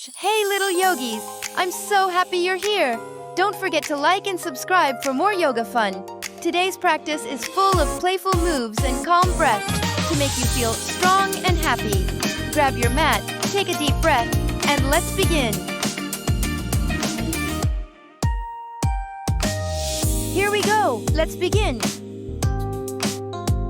Hey little yogis, I'm so happy you're here. Don't forget to like and subscribe for more yoga fun. Today's practice is full of playful moves and calm breaths to make you feel strong and happy. Grab your mat, take a deep breath, and let's begin. Here we go, let's begin.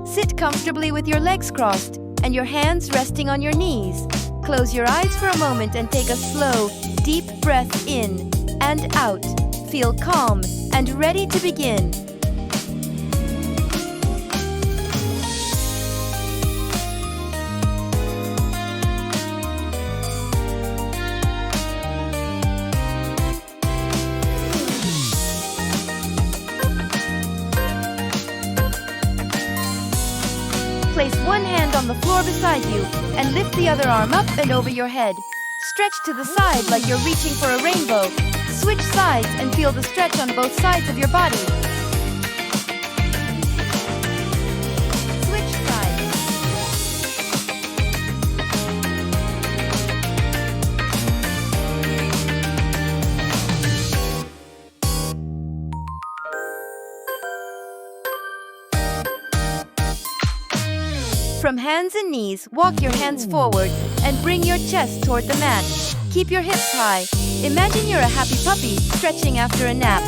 Sit comfortably with your legs crossed and your hands resting on your knees. Close your eyes for a moment and take a slow, deep breath in and out. Feel calm and ready to begin. Place one hand on the floor beside you and lift the other arm up and over your head. Stretch to the side like you're reaching for a rainbow. Switch sides and feel the stretch on both sides of your body. Switch sides. From hands and knees, walk your hands forward and bring your chest toward the mat. Keep your hips high. Imagine you're a happy puppy stretching after a nap.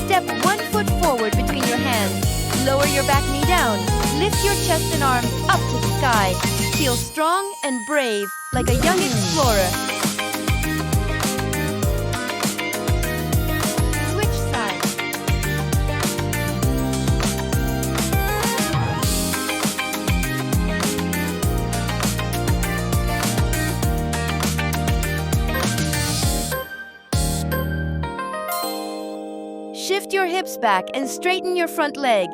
Step 1 foot forward between your hands. Lower your back knee down. Lift your chest and arms up to the sky. Feel strong and brave, like a young explorer. Switch sides. Shift your hips back and straighten your front leg.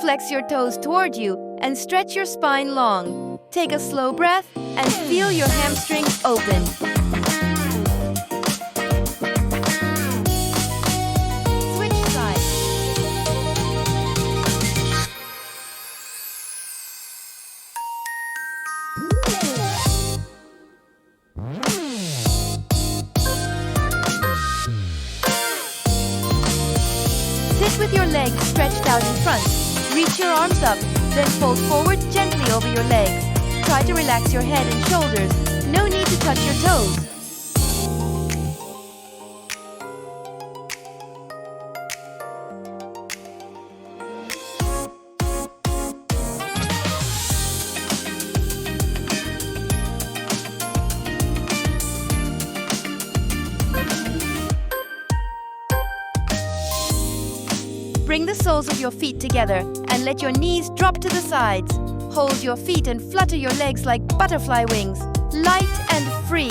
Flex your toes toward you and stretch your spine long. Take a slow breath and feel your hamstrings open. Switch sides. Sit with your legs stretched out in front. Reach your arms up, then fold forward gently over your legs. Try to relax your head and shoulders. No need to touch your toes. Bring the soles of your feet together and let your knees drop to the sides. Hold your feet and flutter your legs like butterfly wings, light and free.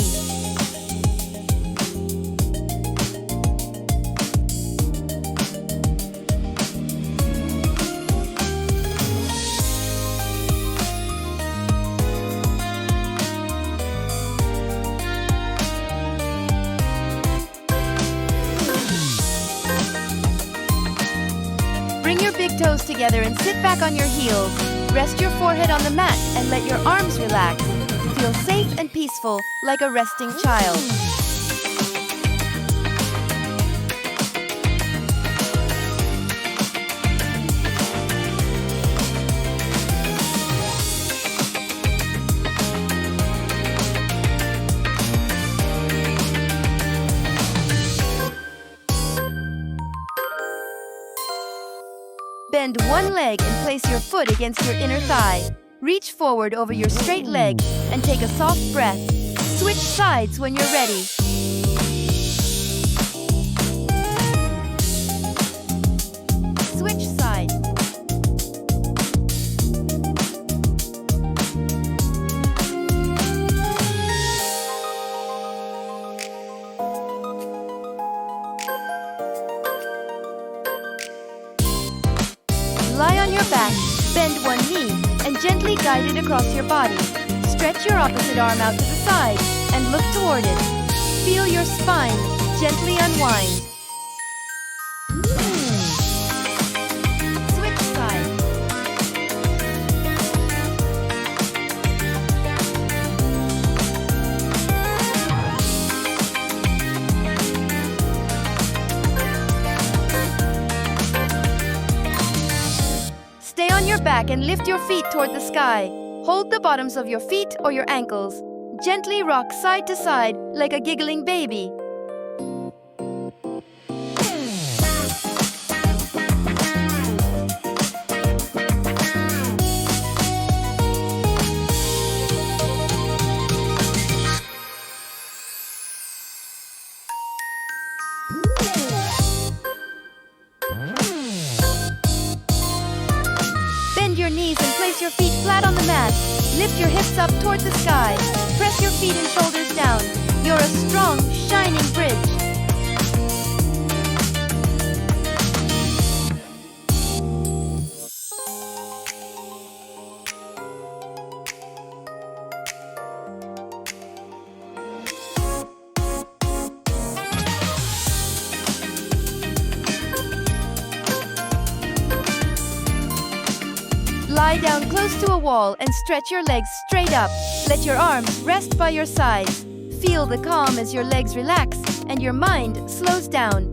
Bring your big toes together and sit back on your heels. Rest your forehead on the mat and let your arms relax. Feel safe and peaceful, like a resting child. Bend one leg and place your foot against your inner thigh. Reach forward over your straight leg and take a soft breath. Switch sides when you're ready. Switch sides. Lie on your back, bend one guided across your body. Stretch your opposite arm out to the side and look toward it. Feel your spine gently unwind. Switch sides. Stay on your back and lift your feet toward the sky. Hold the bottoms of your feet or your ankles. Gently rock side to side like a giggling baby. Bend your knees and place your feet flat on the mat. Lift your hips up toward the sky. Press your feet and shoulders down. You're a strong, shining bridge. Lie down close to a wall and stretch your legs straight up. Let your arms rest by your sides. Feel the calm as your legs relax and your mind slows down.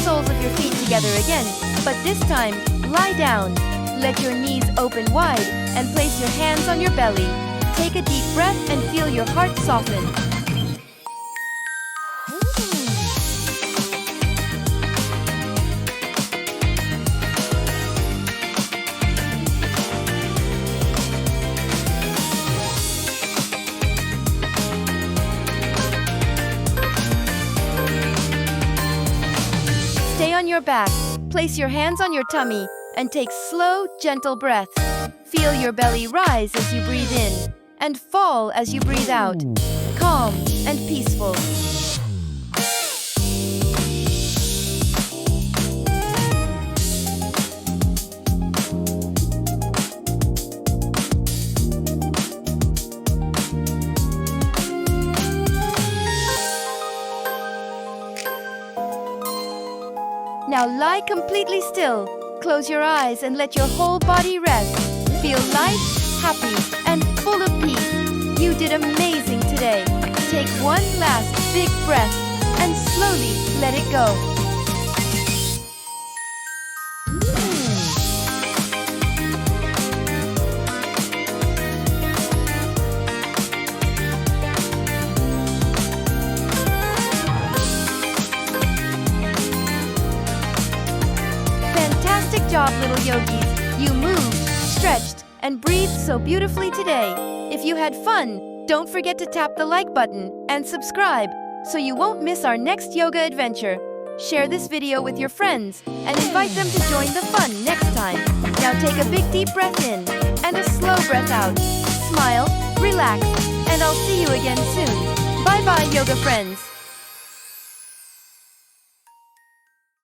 Soles of your feet together again, but this time, lie down. Let your knees open wide and place your hands on your belly. Take a deep breath and feel your heart soften. Stay on your back, place your hands on your tummy, and take slow, gentle breaths. Feel your belly rise as you breathe in, and fall as you breathe out. Calm and peaceful. Now lie completely still. Close your eyes and let your whole body rest. Feel light, happy, and full of peace. You did amazing today. Take one last big breath and slowly let it go. Fantastic job, little yogis. You moved, stretched, and breathed so beautifully today. If you had fun, don't forget to tap the like button and subscribe so you won't miss our next yoga adventure. Share this video with your friends and invite them to join the fun next time. Now take a big deep breath in and a slow breath out. Smile, relax, and I'll see you again soon. Bye-bye, yoga friends.